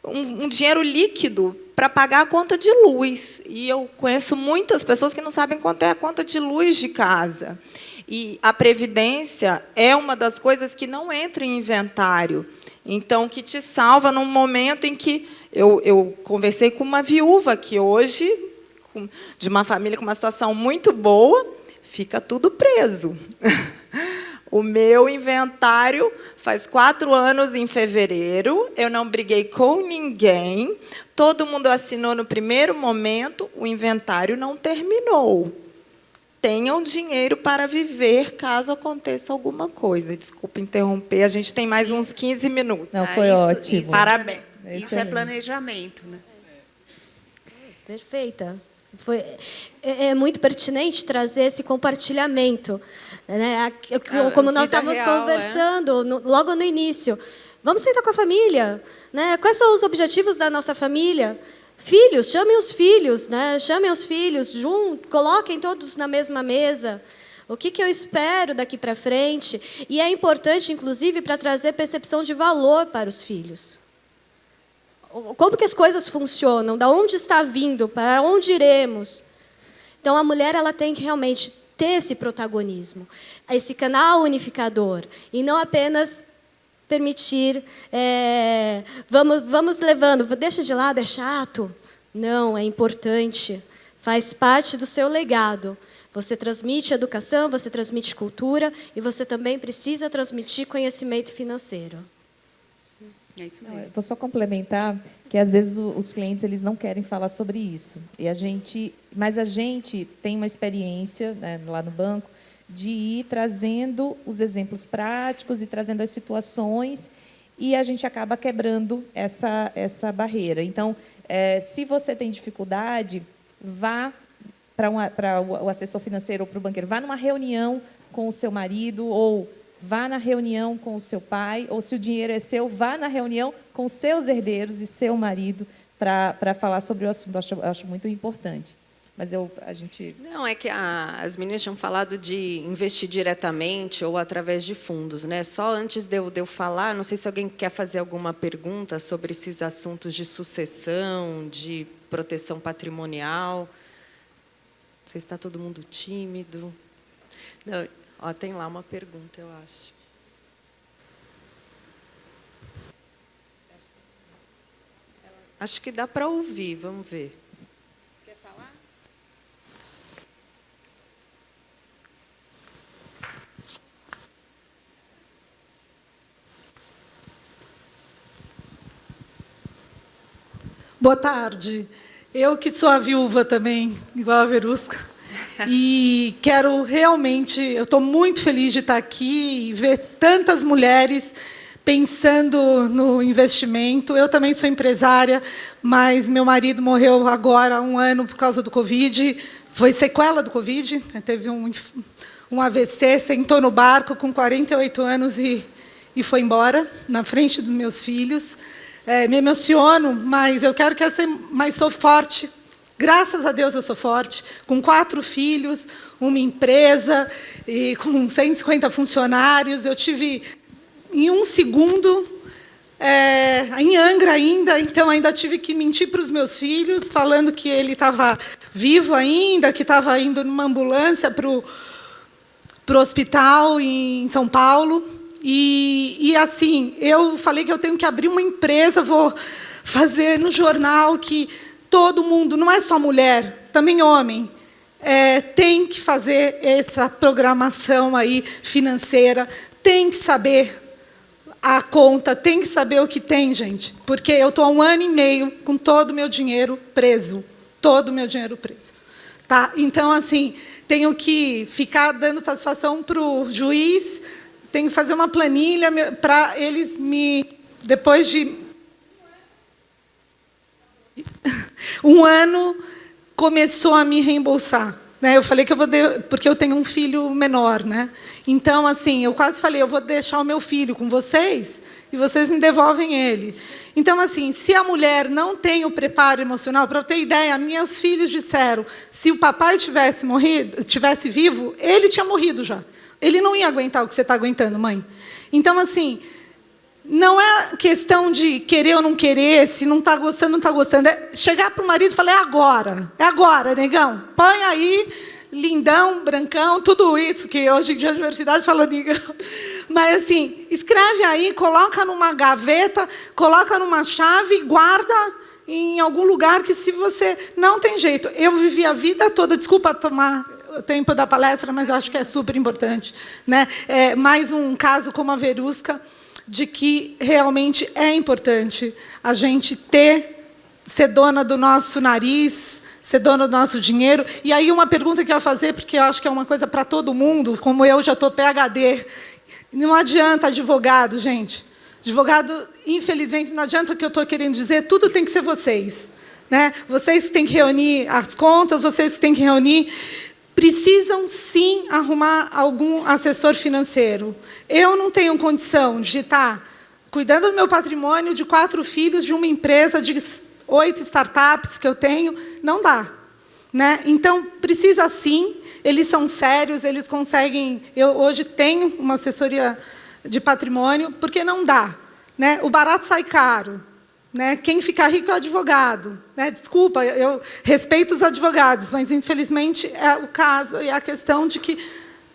um dinheiro líquido para pagar a conta de luz. E eu conheço muitas pessoas que não sabem quanto é a conta de luz de casa. E a Previdência é uma das coisas que não entra em inventário. Então, que te salva num momento em que... Eu conversei com uma viúva que hoje, de uma família com uma situação muito boa, fica tudo preso. O meu inventário faz 4 anos em fevereiro, eu não briguei com ninguém, todo mundo assinou no primeiro momento, o inventário não terminou. tenham dinheiro para viver caso aconteça alguma coisa. Desculpa interromper, a gente tem mais uns 15 minutos. Não, foi ótimo. Isso, Parabéns. Isso é planejamento, né? Perfeita. É muito pertinente trazer esse compartilhamento, né? Como nós estávamos real, conversando logo no início. Vamos sentar com a família, né? Quais são os objetivos da nossa família? Filhos, chamem os filhos, né? Chamem os filhos, coloquem todos na mesma mesa. O que eu espero daqui para frente? E é importante, inclusive, para trazer percepção de valor para os filhos. Como que as coisas funcionam? Da onde está vindo? Para onde iremos? Então, a mulher ela tem que realmente ter esse protagonismo, esse canal unificador, e não apenas permitir, vamos levando, deixa de lado, é chato. Não, é importante, faz parte do seu legado. Você transmite educação, você transmite cultura, e você também precisa transmitir conhecimento financeiro. É isso mesmo. Vou só complementar que às vezes os clientes eles não querem falar sobre isso. Mas a gente tem uma experiência, né, lá no banco de ir trazendo os exemplos práticos e trazendo as situações, e a gente acaba quebrando essa barreira. Então, se você tem dificuldade, vá para o assessor financeiro ou para o banqueiro, vá numa reunião com o seu marido, ou vá na reunião com o seu pai, ou se o dinheiro é seu, vá na reunião com seus herdeiros e seu marido para falar sobre o assunto. Acho muito importante. Mas a gente... Não, é que as meninas tinham falado de investir diretamente ou através de fundos, né? Só antes de eu falar, não sei se alguém quer fazer alguma pergunta sobre esses assuntos de sucessão, de proteção patrimonial. Não sei se está todo mundo tímido. Não, tem lá uma pergunta, eu acho. Acho que dá para ouvir, vamos ver. Quer falar? Boa tarde. Eu que sou a viúva também, igual a Verusca. E quero realmente... Eu estou muito feliz de estar aqui e ver tantas mulheres pensando no investimento. Eu também sou empresária, mas meu marido morreu agora há 1 ano por causa do Covid. Foi sequela do Covid. Teve um AVC, sentou no barco com 48 anos e foi embora, na frente dos meus filhos. Me emociono, mas eu quero que mas sou forte. Graças a Deus eu sou forte, com 4 filhos, uma empresa e com 150 funcionários. Eu tive em 1 segundo, em Angra ainda, então ainda tive que mentir para os meus filhos, falando que ele estava vivo ainda, que estava indo numa ambulância para o hospital em São Paulo. E assim, eu falei que eu tenho que abrir uma empresa, vou fazer no jornal que todo mundo, não é só mulher, também homem, tem que fazer essa programação aí financeira, tem que saber a conta, tem que saber o que tem, gente, porque eu estou há 1 ano e meio com todo o meu dinheiro preso, todo o meu dinheiro preso. Tá? Então, assim, tenho que ficar dando satisfação para o juiz, tenho que fazer uma planilha para eles depois de 1 ano, começou a me reembolsar. Né? Eu falei que eu vou... Porque eu tenho um filho menor. Né? Então, assim, eu quase falei, eu vou deixar o meu filho com vocês e vocês me devolvem ele. Então, assim, se a mulher não tem o preparo emocional, para eu ter ideia, meus filhos disseram, se o papai tivesse vivo, ele tinha morrido já. Ele não ia aguentar o que você está aguentando, mãe. Então, assim... Não é questão de querer ou não querer, se não está gostando, não está gostando. É chegar para o marido e falar, é agora, negão. Põe aí, lindão, brancão, tudo isso, que hoje em dia a universidade fala negão. Mas, assim, escreve aí, coloca numa gaveta, coloca numa chave e guarda em algum lugar que, se você... Não tem jeito. Eu vivi a vida toda, desculpa tomar o tempo da palestra, mas eu acho que é super importante. Né? Mais um caso como a Verusca, de que realmente é importante a gente ser dona do nosso nariz, ser dono do nosso dinheiro. E aí uma pergunta que eu ia fazer, porque eu acho que é uma coisa para todo mundo, como eu já estou PhD, não adianta advogado, gente. Advogado, infelizmente, não adianta o que eu estou querendo dizer, tudo tem que ser vocês. Né? Vocês têm que reunir as contas, vocês têm que reunir... Precisam, sim, arrumar algum assessor financeiro. Eu não tenho condição de estar cuidando do meu patrimônio de 4 filhos, de uma empresa de 8 startups que eu tenho. Não dá. Né? Então, precisa, sim. Eles são sérios, eles conseguem... Eu, hoje, tenho uma assessoria de patrimônio, porque não dá. Né? O barato sai caro. Né? Quem fica rico é o advogado. Né? Desculpa, eu respeito os advogados, mas, infelizmente, é o caso e a questão de que,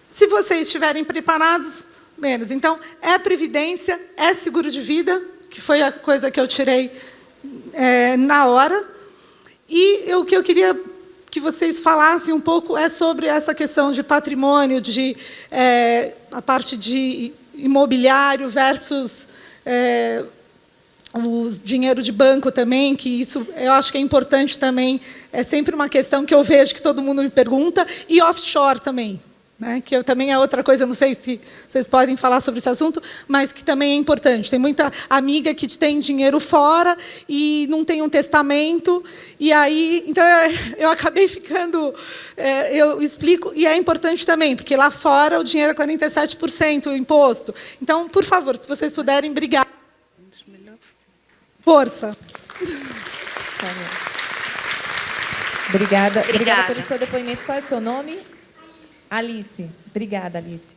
se vocês estiverem preparados, menos. Então, é previdência, é seguro de vida, que foi a coisa que eu tirei na hora. E o que eu queria que vocês falassem um pouco é sobre essa questão de patrimônio, de a parte de imobiliário versus... o dinheiro de banco também, que isso eu acho que é importante também, é sempre uma questão que eu vejo que todo mundo me pergunta, e offshore também, né? Que também é outra coisa, não sei se vocês podem falar sobre esse assunto, mas que também é importante. Tem muita amiga que tem dinheiro fora e não tem um testamento, e aí, então eu acabei ficando, eu explico, e é importante também, porque lá fora o dinheiro é 47% o imposto. Então, por favor, se vocês puderem, brigar. Força. Obrigada pelo seu depoimento. Qual é o seu nome? Alice. Obrigada, Alice.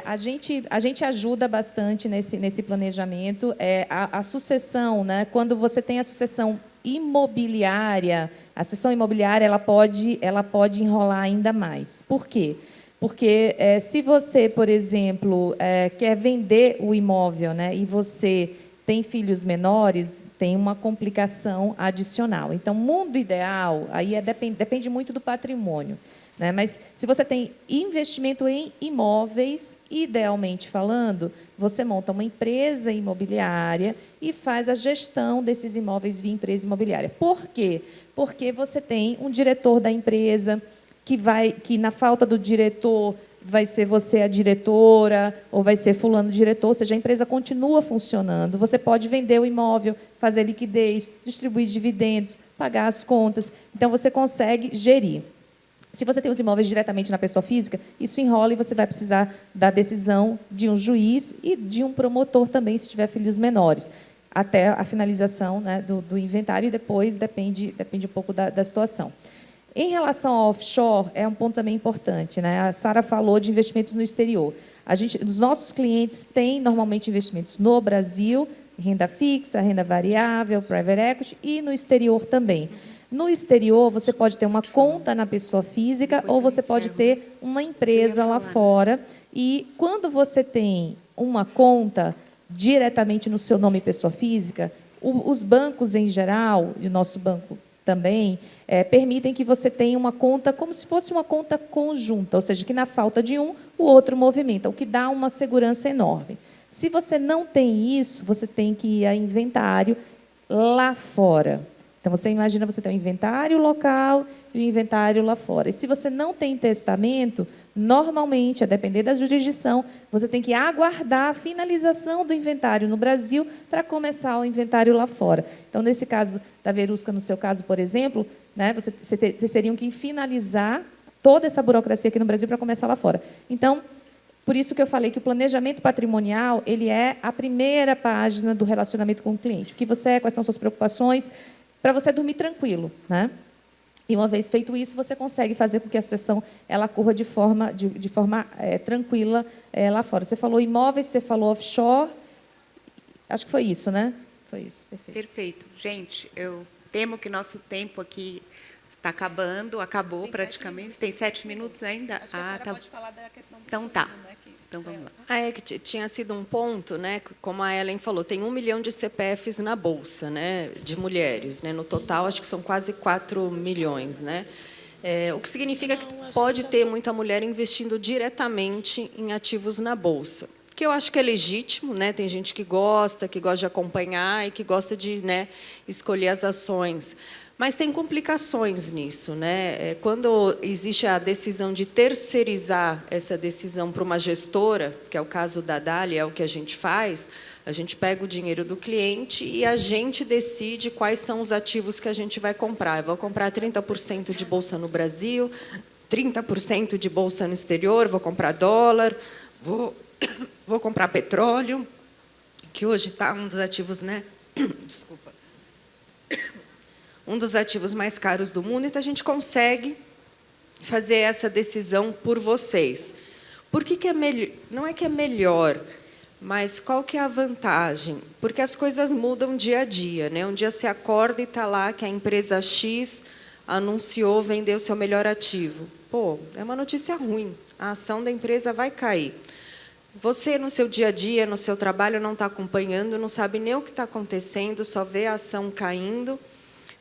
A gente ajuda bastante nesse planejamento. A sucessão, né? Quando você tem a sucessão imobiliária, a sucessão imobiliária ela pode enrolar ainda mais. Por quê? Porque se você, por exemplo, quer vender o imóvel, né, e você tem filhos menores, tem uma complicação adicional. Então, mundo ideal, aí depende muito do patrimônio. Né? Mas, se você tem investimento em imóveis, idealmente falando, você monta uma empresa imobiliária e faz a gestão desses imóveis via empresa imobiliária. Por quê? Porque você tem um diretor da empresa que na falta do diretor, vai ser você a diretora, ou vai ser fulano diretor, ou seja, a empresa continua funcionando. Você pode vender o imóvel, fazer liquidez, distribuir dividendos, pagar as contas. Então, você consegue gerir. Se você tem os imóveis diretamente na pessoa física, isso enrola e você vai precisar da decisão de um juiz e de um promotor também, se tiver filhos menores, até a finalização, né, do inventário, e depois depende um pouco da situação. Em relação ao offshore, é um ponto também importante, né? A Sara falou de investimentos no exterior. Os nossos clientes têm, normalmente, investimentos no Brasil, renda fixa, renda variável, private equity, e no exterior também. No exterior, você pode ter uma conta na pessoa física ou você pode ter uma empresa lá fora. E, quando você tem uma conta diretamente no seu nome pessoa física, os bancos, em geral, e o nosso banco também, permitem que você tenha uma conta como se fosse uma conta conjunta, ou seja, que na falta de um, o outro movimenta, o que dá uma segurança enorme. Se você não tem isso, você tem que ir a inventário lá fora. Então, você imagina você ter um inventário local e um inventário lá fora. E se você não tem testamento, normalmente, a depender da jurisdição, você tem que aguardar a finalização do inventário no Brasil para começar o inventário lá fora. Então, nesse caso da Verusca, no seu caso, por exemplo, né, vocês teriam que finalizar toda essa burocracia aqui no Brasil para começar lá fora. Então, por isso que eu falei que o planejamento patrimonial ele é a primeira página do relacionamento com o cliente. O que você é, quais são suas preocupações, para você dormir tranquilo, né? E, uma vez feito isso, você consegue fazer com que a sucessão ela corra de forma tranquila lá fora. Você falou imóveis, você falou offshore. Acho que foi isso, né? Foi isso, perfeito. Perfeito. Gente, eu temo que nosso tempo aqui está acabou praticamente. Tem 7 minutos ainda? Acho que a Sara pode falar da questão do então tá. né, Então vamos lá. Que tinha sido um ponto, né? Como a Ellen falou, tem 1 milhão de CPFs na bolsa, né? De mulheres, né? No total, acho que são quase 4 milhões, né? O que significa que pode ter muita mulher investindo diretamente em ativos na bolsa, que eu acho que é legítimo, né? Tem gente que gosta de acompanhar e que gosta de, né, escolher as ações. Mas tem complicações nisso, né? Quando existe a decisão de terceirizar essa decisão para uma gestora, que é o caso da Dália, é o que a gente faz, a gente pega o dinheiro do cliente e a gente decide quais são os ativos que a gente vai comprar. Eu vou comprar 30% de bolsa no Brasil, 30% de bolsa no exterior, vou comprar dólar, vou comprar petróleo, que hoje está um dos ativos, né? Desculpa. Um dos ativos mais caros do mundo, então a gente consegue fazer essa decisão por vocês. Por que é melhor? Não é que é melhor, mas qual que é a vantagem? Porque as coisas mudam dia a dia, né? Um dia você acorda e está lá que a empresa X anunciou vender o seu melhor ativo. Pô, é uma notícia ruim. A ação da empresa vai cair. Você, no seu dia a dia, no seu trabalho, não está acompanhando, não sabe nem o que está acontecendo, só vê a ação caindo.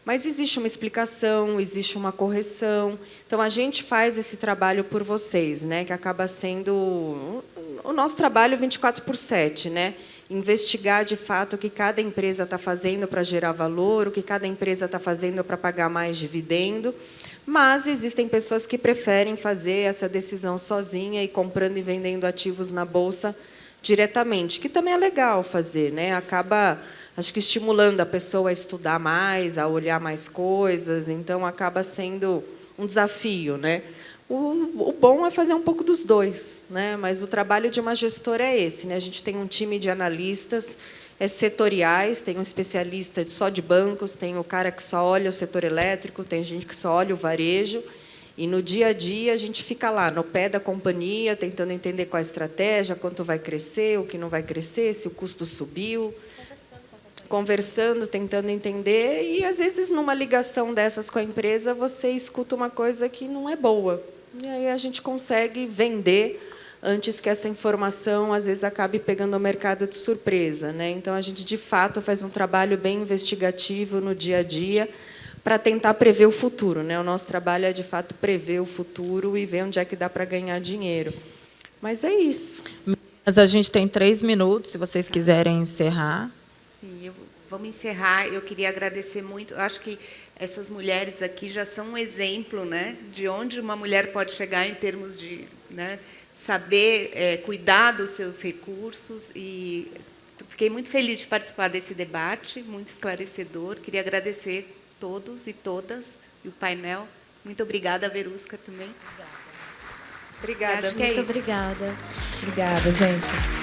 Mas existe uma explicação, existe uma correção. Então, a gente faz esse trabalho por vocês, né? Que acaba sendo o nosso trabalho 24/7, né? Investigar, de fato, o que cada empresa está fazendo para gerar valor, o que cada empresa está fazendo para pagar mais dividendo. Mas existem pessoas que preferem fazer essa decisão sozinha e comprando e vendendo ativos na Bolsa diretamente, que também é legal fazer, né? Acaba, acho que, estimulando a pessoa a estudar mais, a olhar mais coisas, então acaba sendo um desafio, né? O bom é fazer um pouco dos dois, né? Mas o trabalho de uma gestora é esse, né? A gente tem um time de analistas setoriais, tem um especialista só de bancos, tem o cara que só olha o setor elétrico, tem gente que só olha o varejo, e no dia a dia a gente fica lá, no pé da companhia, tentando entender qual a estratégia, quanto vai crescer, o que não vai crescer, se o custo subiu, conversando, tentando entender, e às vezes numa ligação dessas com a empresa você escuta uma coisa que não é boa, e aí a gente consegue vender antes que essa informação às vezes acabe pegando o mercado de surpresa, né? Então a gente de fato faz um trabalho bem investigativo no dia a dia para tentar prever o futuro, né? O nosso trabalho é de fato prever o futuro e ver onde é que dá para ganhar dinheiro. Mas é isso. Mas a gente tem 3 minutos, se vocês quiserem encerrar. Sim, vamos encerrar. Eu queria agradecer muito. Eu acho que essas mulheres aqui já são um exemplo, né, de onde uma mulher pode chegar em termos de, né, saber cuidar dos seus recursos. E fiquei muito feliz de participar desse debate, muito esclarecedor. Queria agradecer todos e todas e o painel. Muito obrigada, Verusca, também. Obrigada. Acho que é Muito isso. obrigada. Obrigada, gente.